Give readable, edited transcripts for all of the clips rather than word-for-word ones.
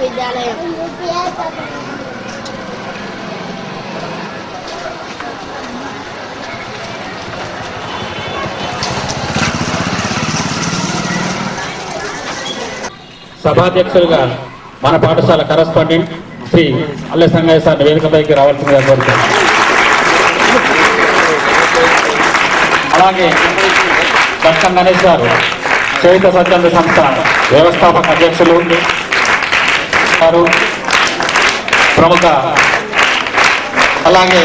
విద్యాలయం. సభాధ్యక్షులుగా మన పాఠశాల కరస్పాండెంట్ శ్రీ అల్లె సంగయ్య సార్ వేదికపైకి రావాల్సిందిగా కోరుతున్నాను. అలాగే దక్కన్ గణేష్ గారు చేయుత స్వచ్ఛంద సంస్థ వ్యవస్థాపక అధ్యక్షులు గారు ప్రముఖ, అలాగే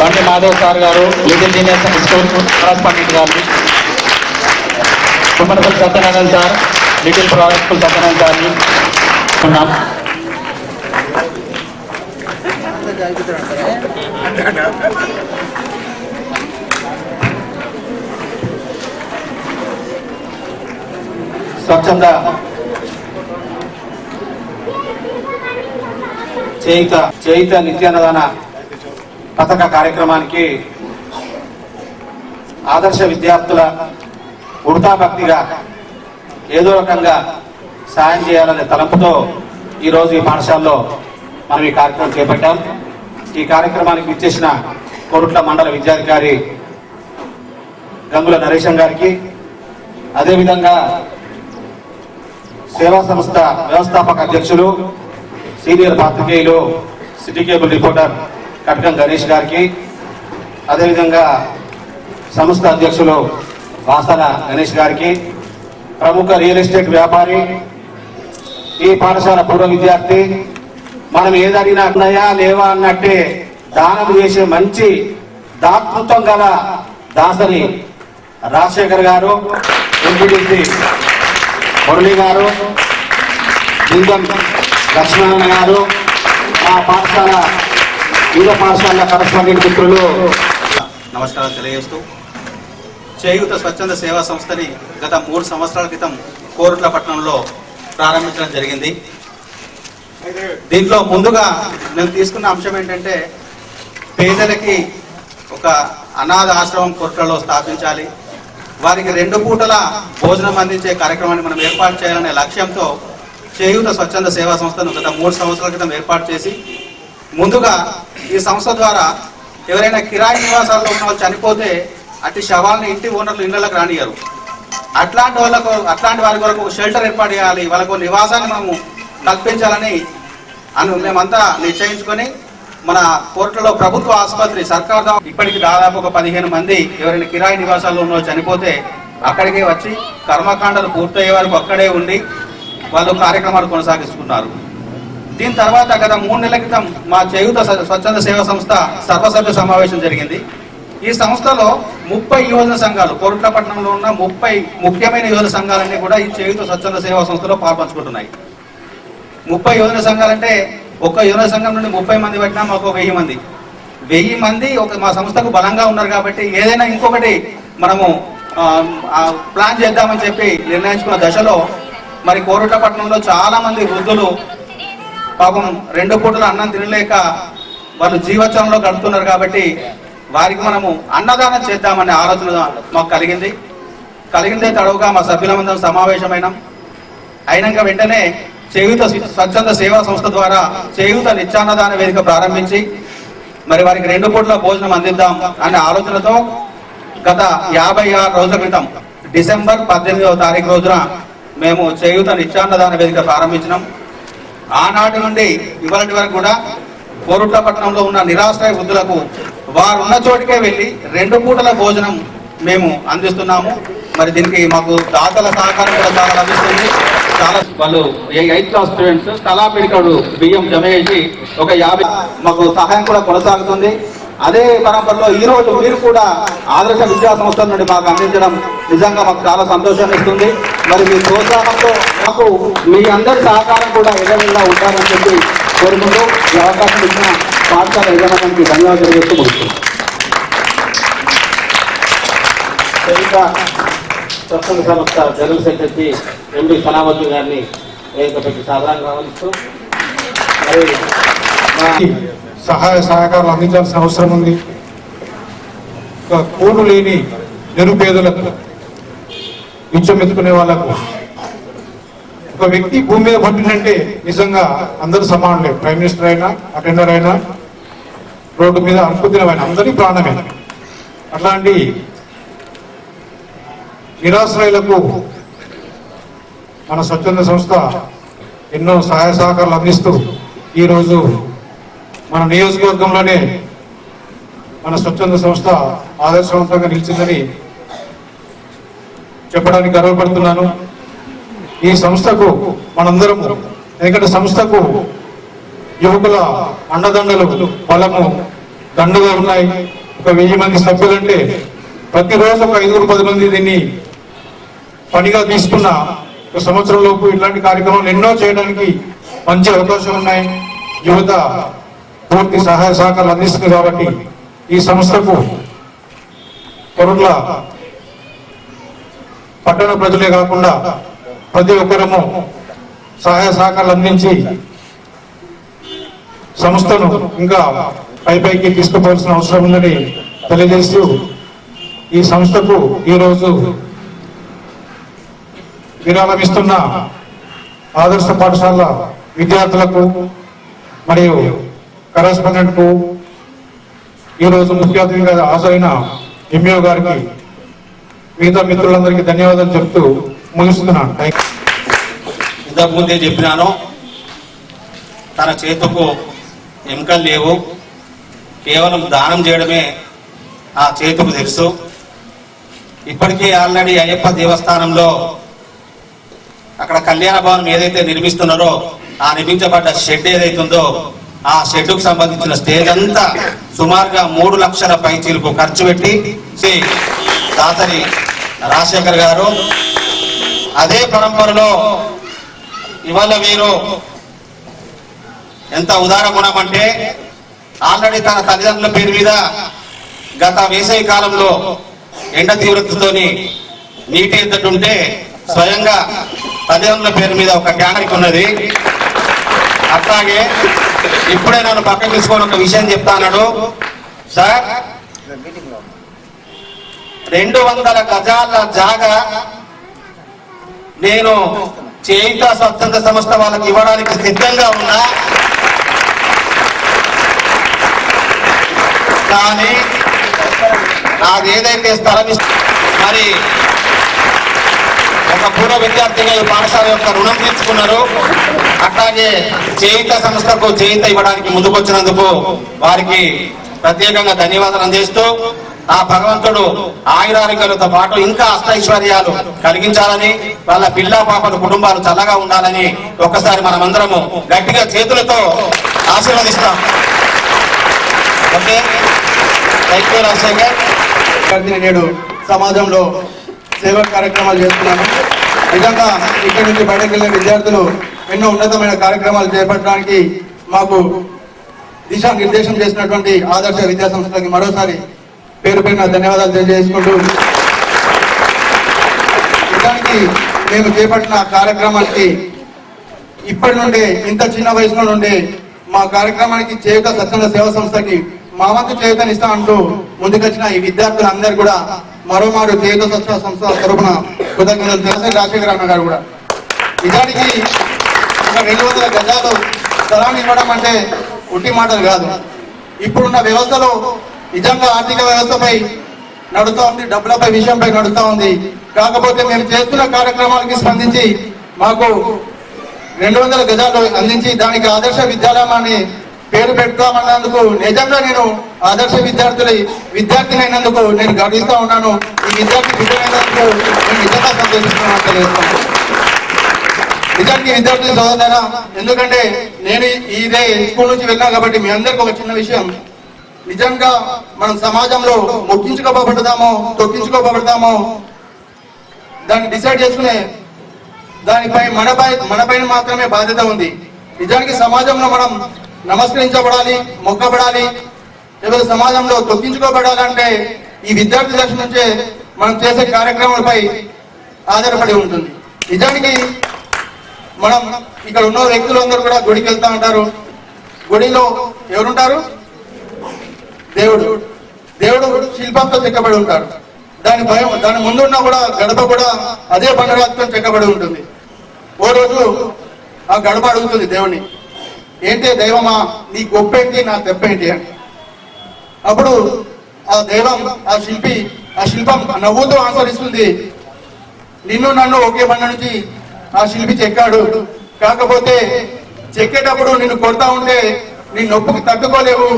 బండి మాధవ్ సార్ గారు లిటిల్ జీనియస్ స్కూల్ కరస్పాండెంట్ గారు, Kummarapalli Satyanarayana sir little private school Satyanarayana sir ఉన్నాం. స్వచ్ఛంద చేయుత నిత్యాన్నదాన పథక కార్యక్రమానికి ఆదర్శ విద్యార్థుల ఉడతాభక్తిగా ఏదో రకంగా సాయం చేయాలనే తలంపుతో ఈరోజు ఈ పాఠశాలలో మనం ఈ కార్యక్రమం చేపట్టాం. ఈ కార్యక్రమానికి ఇచ్చేసిన కోరుట్ల మండల విద్యాధికారి గంగుల నరేశం గారికి, అదేవిధంగా సేవా సంస్థ వ్యవస్థాపక అధ్యక్షులు సీనియర్ పాత్రికేయులు city cable reporter Katkam Ganesh గారికి, అదేవిధంగా సంస్థ అధ్యక్షులు వాసన గణేష్ గారికి, ప్రముఖ రియల్ ఎస్టేట్ వ్యాపారి, ఈ పాఠశాల పూర్వ విద్యార్థి, మనం ఏదడిగినా ఉన్నాయా లేవా అన్నట్టే దానం చేసే మంచి దాతృత్వం గల దాసరి రాజశేఖర్ గారు, ఎంపీటీసీ మురళి గారు, లింగం లక్ష్మణ గారు, మా పాఠశాల వివిధ పాఠశాల కరస్పాండెంట్ మిత్రులు నమస్కారాలు తెలియజేస్తూ, చేయూత స్వచ్ఛంద సేవా సంస్థని గత 3 సంవత్సరాల క్రితం కోరుట్ల పట్టణంలో ప్రారంభించడం జరిగింది. దీంట్లో ముందుగా నేను తీసుకున్న అంశం ఏంటంటే, పేదలకి ఒక అనాథ ఆశ్రమం కోరుట్లలో స్థాపించాలి, వారికి 2 పూటల భోజనం అందించే కార్యక్రమాన్ని మనం ఏర్పాటు చేయాలనే లక్ష్యంతో చేయూత స్వచ్ఛంద సేవా సంస్థను గత 3 సంవత్సరాల క్రితం ఏర్పాటు చేసి, ముందుగా ఈ సంస్థ ద్వారా ఎవరైనా కిరాయి నివాసాల్లో ఉన్న వాళ్ళు చనిపోతే అట్టి శవాలను ఇంటి ఓనర్లు ఇళ్లకు రానియరు. అట్లాంటి వారి కొరకు ఒక షెల్టర్ ఏర్పాటు చేయాలి, వాళ్ళకు నివాసాన్ని మనము కల్పించాలని మేమంతా నిశ్చయించుకొని మన కోర్టులో ప్రభుత్వ ఆసుపత్రి సర్కార్ ఇప్పటికి దాదాపు ఒక 15 మంది ఎవరైనా కిరాయి నివాసాల్లో ఉన్న చనిపోతే అక్కడికే వచ్చి కర్మకాండలు పూర్తయ్యే వరకు అక్కడే ఉండి వాళ్ళు కార్యక్రమాలు కొనసాగిస్తున్నారు. దీని తర్వాత గత 3 నెలల క్రితం మా చేయూత స్వచ్ఛంద సేవా సంస్థ సర్వసభ్య సమావేశం జరిగింది. ఈ సంస్థలో 30 యువజన సంఘాలు, కోరుట్ల పట్టణంలో ఉన్న 30 ముఖ్యమైన యువజన సంఘాలన్నీ కూడా ఈ చేయూత స్వచ్ఛంద సేవా సంస్థలో పాల్పంచుకుంటున్నాయి. 30 యువజన సంఘాలంటే ఒక్క యువజన సంఘం నుండి 30 మంది పెట్టినా మాకు 1000 మంది మా సంస్థకు బలంగా ఉన్నారు. కాబట్టి ఏదైనా ఇంకొకటి మనము ప్లాన్ చేద్దామని చెప్పి నిర్ణయించుకున్న దశలో మరి కోరుట్ల పట్టణంలో చాలా మంది వృద్ధులు పాపం 2 పూటల అన్నం తినలేక వాళ్ళు జీవోత్సవంలో గడుపుతున్నారు. కాబట్టి వారికి మనము అన్నదానం చేద్దామనే ఆలోచన మాకు కలిగిందే తడవుగా మా సభ్యులందరం సమావేశమైనాం. అయినాక వెంటనే చేయూత స్వచ్ఛంద సేవా సంస్థ ద్వారా చేయూత నిత్యాన్నదాన వేదిక ప్రారంభించి మరి వారికి 2 పూటల భోజనం అందిద్దాం అనే ఆలోచనతో గత 56 రోజుల క్రితం డిసెంబర్ 18వ తారీఖు రోజున మేము చేయూత నిత్యాన్నదాన వేదిక ప్రారంభించినాం. ఆనాటి నుండి ఇవాళటి వరకు కూడా కోరుట్ల పట్టణంలో ఉన్న నిరాశ్రయ వృద్ధులకు వారు ఉన్న చోటికే వెళ్ళి 2 పూటల భోజనం మేము అందిస్తున్నాము. మరి దీనికి మాకు దాతల సహకారం కూడా చాలా లభిస్తుంది. చాలా వాళ్ళు 8th క్లాస్ స్టూడెంట్స్ కళాపిడికడు బియ్యం జమ చేసి ఒక 50 మాకు సహాయం కూడా కొనసాగుతుంది. అదే పరంపరలో ఈ రోజు మీరు కూడా ఆదర్శ విద్యా సంస్థల నుండి మాకు అందించడం నిజంగా మాకు చాలా సంతోషాన్ని ఇస్తుంది. మరి మీ ప్రోత్సాహంతో మాకు మీ అందరి సహకారం కూడా ఎదురుగా ఉంటారని చెప్పి కోరుకుంటూ ఈ అవకాశం ఇచ్చిన పాఠశాల యజమానికి ధన్యవాదాలు తెలియజేస్తూ ముగిస్తున్నాం. స్వచ్ఛంద సంస్థ జనరల్ సెక్రటరీ ఎండి సలామత్ గారిని వేదికపైకి సాధారణంగా ఆహ్వానిస్తూ మరి సహాయ సహకారాలు అందించాల్సిన అవసరం ఉంది. కూడు లేని నిరుపేదలకు, విచ్చమెత్తుకునే వాళ్లకు ఒక వ్యక్తి భూమి మీద పట్టినంటే నిజంగా అందరూ సమానులే. ప్రైమ్ మినిస్టర్ అయినా, అటెండర్ అయినా, రోడ్డు మీద అనుకుతినమైన అందరి ప్రాణమే. అట్లాంటి నిరాశ్రయులకు మన స్వచ్ఛంద సంస్థ ఎన్నో సహాయ సహకారాలు అందిస్తూ ఈరోజు మన నియోజకవర్గంలోనే మన స్వచ్ఛంద సంస్థ ఆదర్శవంతంగా నిలిచిందని చెప్పడానికి గర్వపడుతున్నాను. ఈ సంస్థకు మనందరము, ఎందుకంటే సంస్థకు యువకుల అండదండలు బలము దండగా ఉన్నాయి. ఒక 1000 మంది సభ్యులంటే ప్రతిరోజు ఒక 5-10 మంది దీన్ని పనిగా తీసుకున్న ఒక సంవత్సరం లోపు ఇట్లాంటి కార్యక్రమాలు ఎన్నో చేయడానికి మంచి అవకాశం ఉన్నాయి. యువత పూర్తి సహాయ సహకారాలు అందిస్తుంది. కాబట్టి ఈ సంస్థకు కొరుట్ల పట్టణ ప్రజలే కాకుండా ప్రతి ఒక్కరము సహాయ సహకారాలు అందించి సంస్థను ఇంకా పైకి తీసుకుపోవాల్సిన అవసరం ఉందని తెలియజేస్తూ ఈ సంస్థకు ఈరోజు విరాళం ఇస్తున్న ఆదర్శ పాఠశాల విద్యార్థులకు మరియు కరెస్పాండెంట్ కు ఈరోజు ముఖ్య అతిథిగా హాజరైన ఎంఈఓ గారికి, మిగతా మిత్రులందరికీ ధన్యవాదాలు చెప్తూ ముగిస్తున్నాను. ఇంతకుముందే చెప్పినాను, తన చేతుకు ఎముకలు లేవు, కేవలం దానం చేయడమే ఆ చేతుకు తెలుసు. ఇప్పటికే ఆల్రెడీ అయ్యప్ప దేవస్థానంలో అక్కడ కళ్యాణ భవనం ఏదైతే నిర్మిస్తున్నారో ఆ నిర్మించబడ్డ షెడ్ ఏదైతుందో ఆ షెడ్కు సంబంధించిన స్టేజ్ అంతా సుమారుగా 3 లక్షల పైచీలకు ఖర్చు పెట్టి శ్రీ దాసరి రాజశేఖర్ గారు అదే పరంపరలో ఇవాళ వీరు ఎంత ఉదార గుణం అంటే ఆల్రెడీ తన తల్లిదండ్రుల పేరు మీద గత వేసవి కాలంలో ఎండ తీవ్రతతోని నీటి ఎద్దటుంటే స్వయంగా తల్లిదండ్రుల పేరు మీద ఒక ట్యాంక్ ఉన్నది. అట్లాగే ఇప్పుడే నన్ను పక్కన తీసుకొని ఒక విషయం చెప్తా అన్నాడు. సార్ 200 గజాల జాగా నేను చేయుత స్వచ్ఛంద సంస్థ వాళ్ళకి ఇవ్వడానికి సిద్ధంగా ఉన్నా, కానీ నాకు ఏదైతే స్థలం మరి ఒక పూర్వ విద్యార్థిగా ఈ పాఠశాల యొక్క రుణం తీర్చుకున్నారు. అట్లాగే చేయుత సంస్థకు చేయుత ఇవ్వడానికి ముందుకొచ్చినందుకు వారికి ప్రత్యేకంగా ధన్యవాదాలు అందిస్తూ ఆ భగవంతుడు ఆయురారోగ్యాలతో పాటు ఇంకా అష్టైశ్వర్యాలు కలిగించాలని, వాళ్ళ పిల్ల పాపల కుటుంబాలు చల్లగా ఉండాలని ఒక్కసారి మనమందరము గట్టిగా చేతులతో ఆశీర్వదిస్తాం. Okay, thank you Rajasekhar. నేడు సమాజంలో సేవా కార్యక్రమాలు చేస్తున్నాను. నిజంగా ఇక్కడి నుంచి బయటకు వెళ్ళిన విద్యార్థులు ఎన్నో ఉన్నతమైన కార్యక్రమాలు చేపట్టడానికి మాకు దిశానిర్దేశం చేసినటువంటి ఆదర్శ విద్యా సంస్థలకి మరోసారి పేరు పేరున ధన్యవాదాలు తెలియజేసుకుంటూ, నిజానికి మేము చేపట్టిన కార్యక్రమానికి ఇప్పటి నుండే ఇంత చిన్న వయసులో నుండి మా కార్యక్రమానికి చేయుత స్వచ్ఛంద సేవా సంస్థకి మా వంతు చేయుతనిస్తా అంటూ ముందుకొచ్చిన ఈ విద్యార్థులందరూ కూడా మరోమారు చేయుత స్వచ్ఛంద సంస్థ తరపున కృతజ్ఞతలు తెలిసి రాజశేఖర్ అన్న గారు కూడా నిజానికి ఒక 200 గజాలు స్థలాన్ని ఇవ్వడం అంటే ఉట్టి మాటలు కాదు. ఇప్పుడున్న వ్యవస్థలో నిజంగా ఆర్థిక వ్యవస్థపై నడుస్తూ ఉంది, డబ్బులపై విషయంపై నడుస్తూ ఉంది. కాకపోతే మేము చేస్తున్న కార్యక్రమాలకి స్పందించి మాకు 200 గజాలు అందించి దానికి ఆదర్శ విద్యాలయం అని పేరు పెట్టుకోమన్నందుకు నిజంగా నేను ఆదర్శ విద్యార్థిని అయినందుకు నేను గర్విస్తూ ఉన్నాను. ఈ విద్యార్థి బిడ్డైనందుకు నేను నిజంగా సంతోషిస్తున్నాను తెలియజేస్తాను. నిజానికి విద్యార్థి సోదరులైనా, ఎందుకంటే నేను ఇదే స్కూల్ నుంచి వెళ్ళాను కాబట్టి మీ అందరికీ ఒక చిన్న విషయం. నిజంగా మనం సమాజంలో మొక్కించుకోబడతామో తొక్కించుకోబడతామో దాన్ని డిసైడ్ చేసుకునే దానిపై మనపైన మాత్రమే బాధ్యత ఉంది. నిజానికి సమాజంలో మనం నమస్కరించబడాలి, మొక్కబడాలి, లేకపోతే సమాజంలో తొక్కించుకోబడాలంటే ఈ విద్యార్థి దశ నుంచే మనం చేసే కార్యక్రమాలపై ఆధారపడి ఉంటుంది. నిజానికి మనం ఇక్కడ ఉన్న వ్యక్తులందరూ కూడా గుడికి వెళ్తా ఉంటారు. గుడిలో ఎవరుంటారు? దేవుడు శిల్పంతో చెక్కబడి ఉంటాడు. దాని ముందున్న కూడా గడప కూడా అదే బండరాతితో చెక్కబడి ఉంటుంది. ఓ రోజు ఆ గడప అడుగుతుంది దేవుని, ఏంటి దైవమా నీ గొప్ప ఏంటి నా తెప్ప ఏంటి అని. అప్పుడు ఆ దైవం ఆ శిల్పం నవ్వుతూ ఆస్వాదిస్తుంది, నిన్ను నన్ను ఒకే బండ నుంచి ఆ శిల్పి చెక్కాడు, కాకపోతే చెక్కేటప్పుడు నిన్ను కొడతా ఉంటే నీ నొప్పికి తట్టుకోలేవు,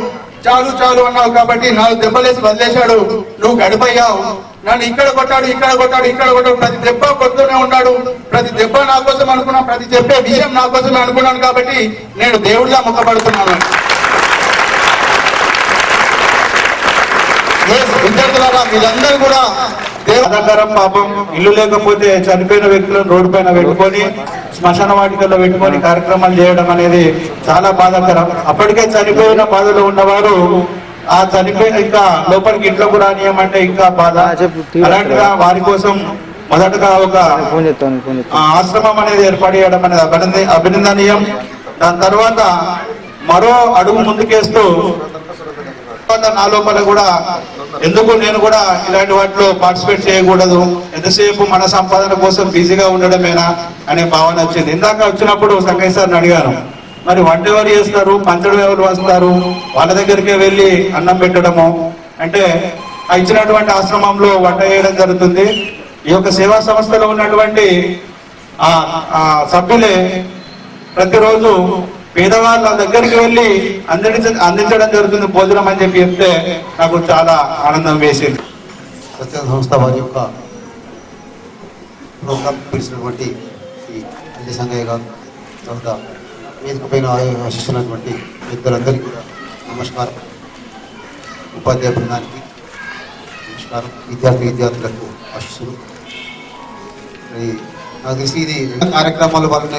చాలు చాలు అన్నావు కాబట్టి 4 దెబ్బలేసి వదిలేశాడు, నువ్వు గడిపయ్యావు. నన్ను ఇక్కడ కొట్టాడు ప్రతి దెబ్బ కొడుతూనే ఉన్నాడు, ప్రతి దెబ్బ నా కోసం అనుకున్నాను, ప్రతి చెప్పే విషయం నా కోసమే అనుకున్నాను కాబట్టి నేను దేవుడిగా మొక్కబడుతున్నాను. విద్యార్థులారా మీరందరూ కూడా బాధాకరం. పాపం ఇల్లు లేకపోతే చనిపోయిన వ్యక్తులను రోడ్డు పైన పెట్టుకొని శ్మశాన వాటికల్లో పెట్టుకొని కార్యక్రమాలు చేయడం అనేది చాలా బాధాకరం. అప్పటికే చనిపోయిన బాధలో ఉన్నవారు ఆ చనిపోయిన ఇంకా లోపలికి ఇంట్లో కూడా రానియమంటే ఇంకా బాధ. అలాంటిగా వారి కోసం మొదటగా ఒక ఆశ్రమం అనేది ఏర్పాటు చేయడం అనేది అభినందనీయం. దాని తర్వాత మరో అడుగు ముందుకేస్తూ నా లోపల కూడా ఎందుకు నేను కూడా ఇలాంటి వాటిలో పార్టిసిపేట్ చేయకూడదు, ఎంతసేపు మన సంపాదన కోసం బిజీగా ఉండడమేనా అనే భావన వచ్చింది. ఇందాక వచ్చినప్పుడు సంగయ్య సార్ని అడిగాను, మరి వంట ఎవరు చేస్తారు, పంచడం ఎవరు వస్తారు, వాళ్ళ దగ్గరికే వెళ్ళి అన్నం పెట్టడము అంటే ఆ ఇచ్చినటువంటి ఆశ్రమంలో వంట చేయడం జరుగుతుంది. ఈ యొక్క సేవా సంస్థలో ఉన్నటువంటి ఆ సభ్యులే ప్రతిరోజు పేదవాళ్ళ దగ్గరికి వెళ్ళి అందించడం జరుగుతుంది భోజనం అని చెప్తే నాకు చాలా ఆనందం వేసింది. స్వచ్ఛంద సంస్థ వారి యొక్క ప్రోగ్రాం పిలిచినటువంటి శ్రీ అల్లి సంగయ్య గారు, తర్వాత వేదిక పైన ఆశిస్తున్నటువంటి పెద్దలందరికీ కూడా నమస్కారం. ఉపాధ్యాయ బృందానికి నమస్కారం. విద్యార్థులకు ఆశిస్తులు. నాకు తెలిసి ఇది కార్యక్రమాల వలన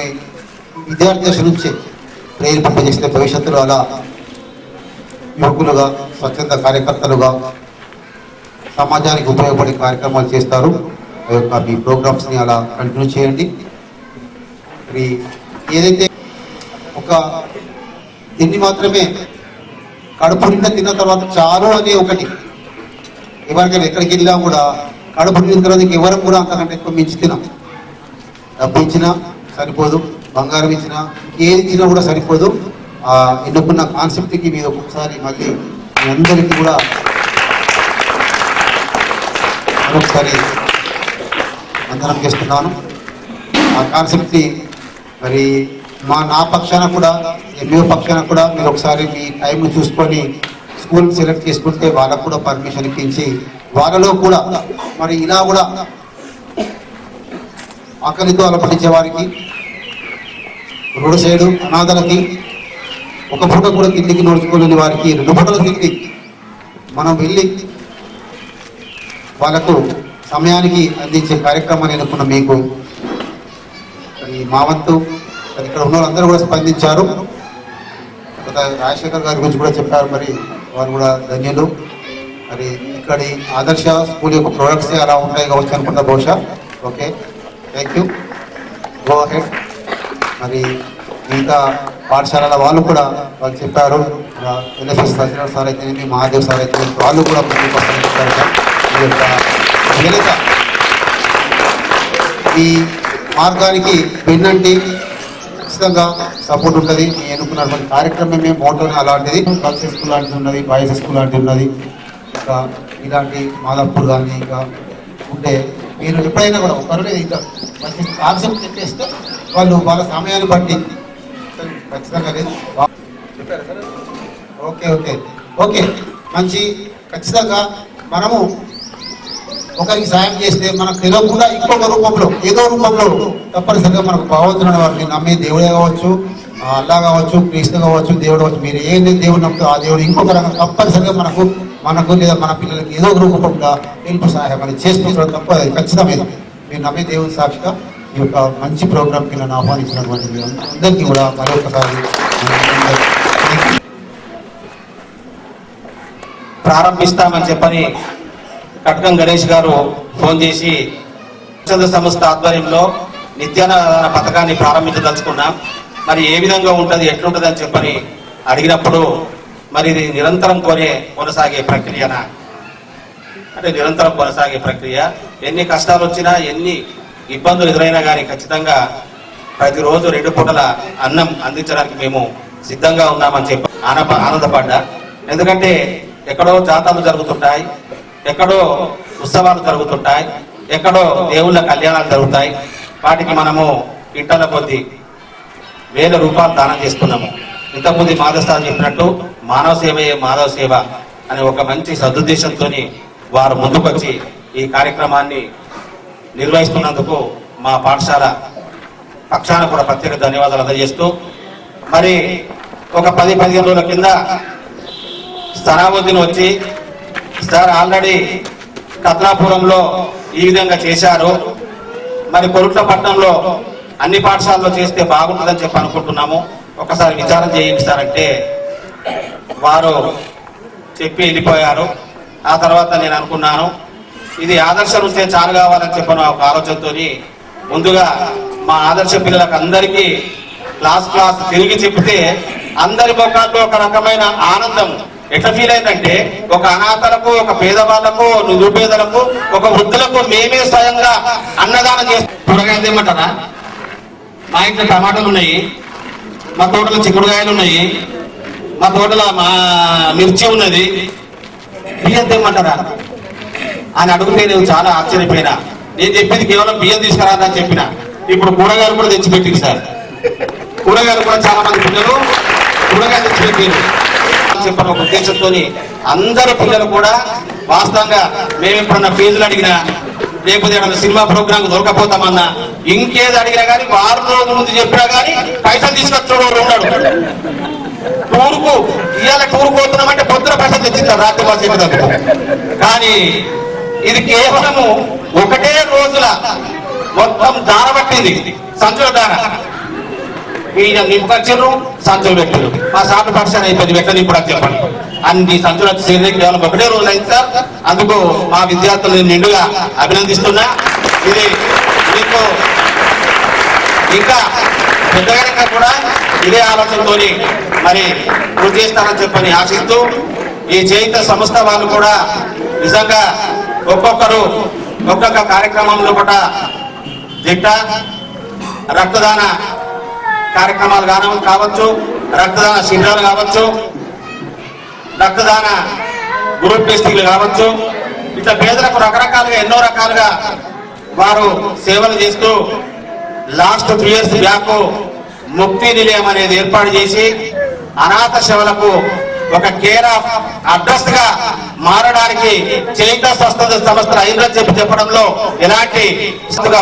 విద్యార్థి దశ నుంచే ప్రేరేపింపజేసిన భవిష్యత్తులో అలా యువకులుగా స్వచ్ఛంద కార్యకర్తలుగా సమాజానికి ఉపయోగపడే కార్యక్రమాలు చేస్తారు. ఆ యొక్క మీ ప్రోగ్రామ్స్ని అలా కంటిన్యూ చేయండి. మరి ఏదైతే ఒక తిండి మాత్రమే కడుపు నిండా తిన్న తర్వాత చాలు అనే ఒకటి, ఎవరికైనా ఎక్కడికి వెళ్ళినా కూడా కడుపు నిండిన తర్వాత ఎవరు కూడా అంతకంటే ఎక్కువ మించి తినాం. డబ్బు ఇచ్చినా సరిపోదు, బంగారం ఇచ్చినా ఏది ఇచ్చినా కూడా సరిపోదు. ఎన్నుకున్న కాన్సెప్ట్కి మీద ఒక్కొక్కసారి మళ్ళీ మీ అందరికీ కూడా మరొకసారి వందనం చేస్తున్నాను. ఆ కాన్సెప్ట్ని మరి నా పక్షాన కూడా ఎంఈఓ పక్షాన కూడా మీరు ఒకసారి మీ టైంను చూసుకొని స్కూల్ సెలెక్ట్ చేసుకుంటే వాళ్ళకు కూడా పర్మిషన్ ఇప్పించి వాళ్ళలో కూడా మరి ఇలా కూడా ఆకలితో అలపడించే వారికి, రోడ్డు సైడు అనాథలకి, ఒక పూట కూడా తిండికి నోచుకోలేని వారికి 2 పూటలు తిండి మనం వెళ్ళి వాళ్ళకు సమయానికి అందించే కార్యక్రమాన్ని ఎన్నుకున్న మీకు మా వంతు ఇక్కడ ఉన్న వాళ్ళందరూ కూడా స్పందించారు. రాజశేఖర్ గారి గురించి కూడా చెప్పారు, మరి వారు కూడా ధన్యులు. మరి ఇక్కడి ఆదర్శ స్కూల్ యొక్క ప్రొడక్ట్సే అలా ఉంటాయి కావచ్చు అనుకుంటా బహుశా. Okay, thank you, go ahead. మరి మిగతా పాఠశాలల వాళ్ళు కూడా వాళ్ళు చెప్పారు, ఎన్ఎస్ఎస్ సత్యనారాయణ సార్ అయితేనేమి, మహాదేవ్ సార్ అయితే వాళ్ళు కూడా ఈ యొక్క ఈ మార్గానికి వెన్నంటి ఖచ్చితంగా సపోర్ట్ ఉంటుంది. నేను ఎన్నుకున్నటువంటి కార్యక్రమమే మోటోనే అలాంటిది. గర్ల్స్ స్కూల్ లాంటిది ఉన్నది, బాయ్స్ స్కూల్ లాంటిది ఉన్నది, ఇంకా ఇలాంటి మాదాపూర్ కానీ ఇంకా ఉంటే మీరు ఎప్పుడైనా కూడా ఒకరు ఇంకా మంచి కాన్సెప్ట్ చెప్పేస్తే వాళ్ళు వాళ్ళ సమయాన్ని బట్టి ఖచ్చితంగా లేదు. చెప్పారు సార్? ఓకే ఓకే ఓకే, మంచి. ఖచ్చితంగా మనము ఒకరికి సాయం చేస్తే మనకు తెలియకుండా ఇంకొక రూపంలో ఏదో రూపంలో తప్పనిసరిగా మనకు భగవంతుడు వారిని నమ్మే దేవుడే కావచ్చు, అల్లా కావచ్చు, క్రీస్తు కావచ్చు, దేవుడు కావచ్చు, మీరు ఏ దేవుడు నమ్ముతో ఆ దేవుడు ఇంకొక రకంగా తప్పనిసరిగా మనకు లేదా మన పిల్లలకి ఏదో ఒక రూపంగా హెల్ప్ సహాయం అని చేస్తుంటారు. తప్ప ఖచ్చితమైన మీరు నమ్మే దేవుని సాక్షిగా ఈ యొక్క మంచి ప్రోగ్రామ్కి నన్ను ఆహ్వానించినటువంటి అందరికీ కూడా మరొకసారి ప్రారంభిస్తామని చెప్పని కటకం గణేష్ గారు ఫోన్ చేసి స్వచ్ఛంద సంస్థ ఆధ్వర్యంలో నిత్యాన్నదాన పథకాన్ని ప్రారంభించదలుచుకున్నాం. మరి ఏ విధంగా ఉంటుంది, ఎట్లుంటుంది అని చెప్పని అడిగినప్పుడు మరి ఇది నిరంతరం కొనసాగే ప్రక్రియనా అంటే నిరంతరం కొనసాగే ప్రక్రియ. ఎన్ని కష్టాలు వచ్చినా, ఎన్ని ఇబ్బందులు ఎదురైనా కానీ ఖచ్చితంగా ప్రతిరోజు 2 పూటల అన్నం అందించడానికి మేము సిద్ధంగా ఉన్నామని చెప్పి ఆనందపడ్డా. ఎందుకంటే ఎక్కడో జాతరలు జరుగుతుంటాయి, ఎక్కడో ఉత్సవాలు జరుగుతుంటాయి, ఎక్కడో దేవుళ్ళ కళ్యాణాలు జరుగుతాయి. వాటికి మనము ఇంటల కొద్ది వేల రూపాయలు దానం చేస్తున్నాము. ఇంతకుముందు మాధవస్థానం చెప్పినట్టు మానవ సేవయే మాధవ సేవ అనే ఒక మంచి సదుద్దేశంతో వారు ముందుకొచ్చి ఈ కార్యక్రమాన్ని నిర్వహిస్తున్నందుకు మా పాఠశాల పక్షాన కూడా ప్రత్యేక ధన్యవాదాలు అందజేస్తూ, మరి ఒక 10-15 రోజుల కింద సనావుద్దీన్ వచ్చి సార్ ఆల్రెడీ కత్లాపురంలో ఈ విధంగా చేశారు, మరి కొరుట్లపట్నంలో అన్ని పాఠశాలలో చేస్తే బాగుంటుందని చెప్పి అనుకుంటున్నాము, ఒకసారి విచారం చేయండి సార్ అంటే వారు చెప్పి వెళ్ళిపోయారు. ఆ తర్వాత నేను అనుకున్నాను ఇది ఆదర్శం ఉంటే చాలు కావాలని చెప్పిన ఒక ఆలోచనతో ముందుగా మా ఆదర్శ పిల్లలకు అందరికీ క్లాస్ తిరిగి చెప్తే అందరి ముఖాల్లో ఒక రకమైన ఆనందం ఎట్లా ఫీల్ అయిందంటే, ఒక అనాథలకు, ఒక పేదవాళ్లకు, నిరుపేదలకు, ఒక వృద్ధులకు మేమే స్వయంగా అన్నదానం చేస్తాం. కూరగాయలు ఏమంటారా, మా ఇంట్లో టమాటాలు ఉన్నాయి, మా తోటలో చిక్కుడుకాయలు ఉన్నాయి, మా తోటలో మా మిర్చి ఉన్నది, బియ్యం తెమ్మంటారా అని అడిగితే నేను చాలా ఆశ్చర్యపోయినా. నేను చెప్పింది కేవలం బియ్యం తీసుకురాదని చెప్పిన. ఇప్పుడు కూరగాయలు కూడా తెచ్చిపెట్టింది సార్. కూరగాయలు కూడా చాలా మంది పిల్లలు కూరగాయలు తెచ్చిపెట్టారు చెప్పిన ఒక ఉద్దేశంతో అందరు పిల్లలు కూడా వాస్తవంగా మేము ఎప్పుడన్నా ఫీజులు అడిగినా, లేకపోతే ఏదైనా సినిమా ప్రోగ్రామ్ దొరకపోతామన్నా, ఇంకేది అడిగినా కానీ 6 రోజుల ముందు చెప్పినా కానీ పైసలు తీసుకొచ్చాడు ఉన్నాడు. టూర్కు ఇవాళ టూర్ పోతున్నామంటే పొద్దున పైసలు తెచ్చిస్తారు రాత్రి బస్ ఎక్కుతారు. కానీ ఇది కేవలము ఒకటే రోజుల మొత్తం దార పట్టింది, సంచుల దార. ఈయన నింపచ్చారు, సంచులు పెట్టారు. మా సాటు పర్సన్ అయిపోయింది, పెట్టని ఇప్పుడు అని చెప్పండి. అన్ని సంచులు చేరి కేవలం ఒకటే రోజు అయింది సార్. అందుకు మా విద్యార్థులను నిండుగా అభినందిస్తున్నా. ఇది మీకు ఇంకా పెద్దగా కూడా ఇదే ఆలోచనతో మరి కృషి చేస్తారని చెప్పని ఆశిస్తూ, ఈ చేయుత సంస్థ వాళ్ళు కూడా నిజంగా ఒక్కొక్కరు ఒక్కొక్క కార్యక్రమంలో కూడా రక్తదాన కార్యక్రమాలు కావచ్చు, రక్తదాన శిబిరాలు కావచ్చు, రక్తదాన గ్రూప్ టెస్టింగ్లు కావచ్చు, ఇట్లా పేదలకు రకరకాలుగా ఎన్నో రకాలుగా వారు సేవలు చేస్తూ లాస్ట్ 3 years బ్యాక్ ముక్తి నిలయం అనేది ఏర్పాటు చేసి అనాథ శవలకు ఒక కేర్ ఆఫ్ అడ్రస్ గా మారడానికి చేయుత సంస్థ అయిందని చెప్పడంలో ఎలాంటి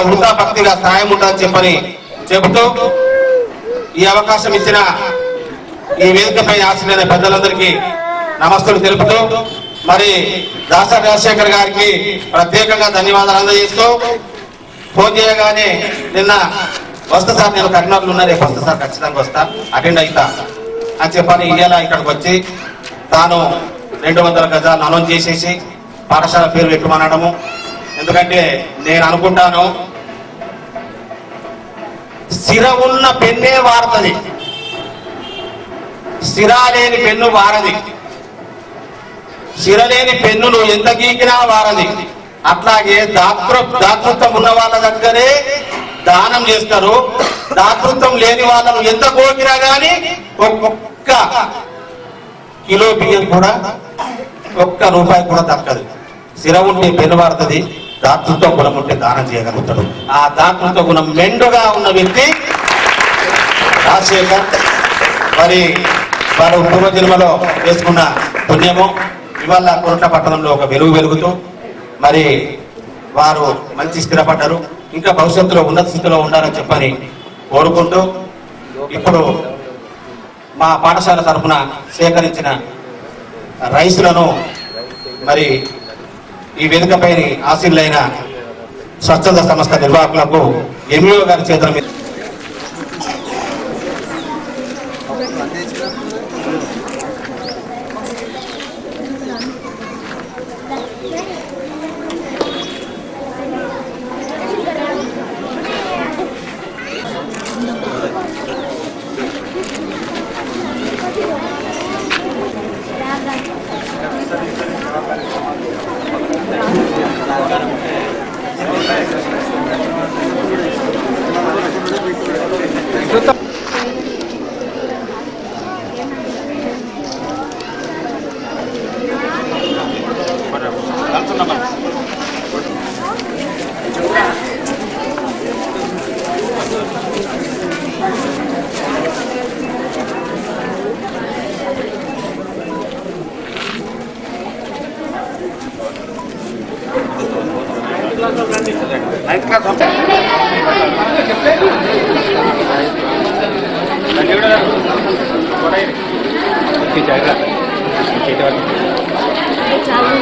వృధా భక్తిగా సాయం ఉంటుందని చెప్పని చెబుతూ, ఈ అవకాశం ఇచ్చిన ఈ వేదికపై ఆశీర్వైన పెద్దలందరికీ నమస్తులు తెలుపుతూ, మరి దాసరి రాజశేఖర్ గారికి ప్రత్యేకంగా ధన్యవాదాలు అందజేస్తూ, ఫోన్ చేయగానే నిన్న వస్తా సార్, నేను కరీంనగర్లో ఉన్నా, రేపు వస్తా సార్, ఖచ్చితంగా వస్తా, అటెండ్ అవుతా అని చెప్పని ఇవాళ ఇక్కడికి వచ్చి తాను 200 గజాలు అనౌన్స్ చేసేసి పాఠశాల పేరు పెట్టమనడము. ఎందుకంటే నేను అనుకుంటాను, సిర ఉన్న పెన్నే వారుతుంది, సిరా లేని పెన్ను వారది, సిరలేని పెన్ను నువ్వు ఎంత గీకినా వారది. అట్లాగే దాతృత్వం ఉన్న వాళ్ళ దగ్గరే దానం చేస్తారు, దాతృత్వం లేని వాళ్ళను ఎంత గోకినా కానీ ఒక్క కిలో బియ్యం కూడా, ఒక్క రూపాయి కూడా దక్కదు. సిర ఉంటే పెన్ను వాడుతుంది, దాతృత్వ గుణం ఉంటే దానం చేయగలుగుతాడు. ఆ దాతృత్వ గుణం మెండుగా ఉన్న వ్యక్తి రాజశేఖర్. మరి వారు పూర్వజన్మలో చేసుకున్న పుణ్యము ఇవాళ కొరట్ల పట్టణంలో ఒక వెలుగుతూ మరి వారు మంచి స్థిరపడ్డారు. ఇంకా భవిష్యత్తులో ఉన్నత స్థితిలో ఉండాలని చెప్పని కోరుకుంటూ, ఇప్పుడు మా పాఠశాల తరఫున సేకరించిన రైసులను మరి ఈ వేదికపై ఆశీర్లైన స్వచ్ఛంద సంస్థ నిర్వాహకులకు ఎంఈఓ గారి చేతుల మీద चालू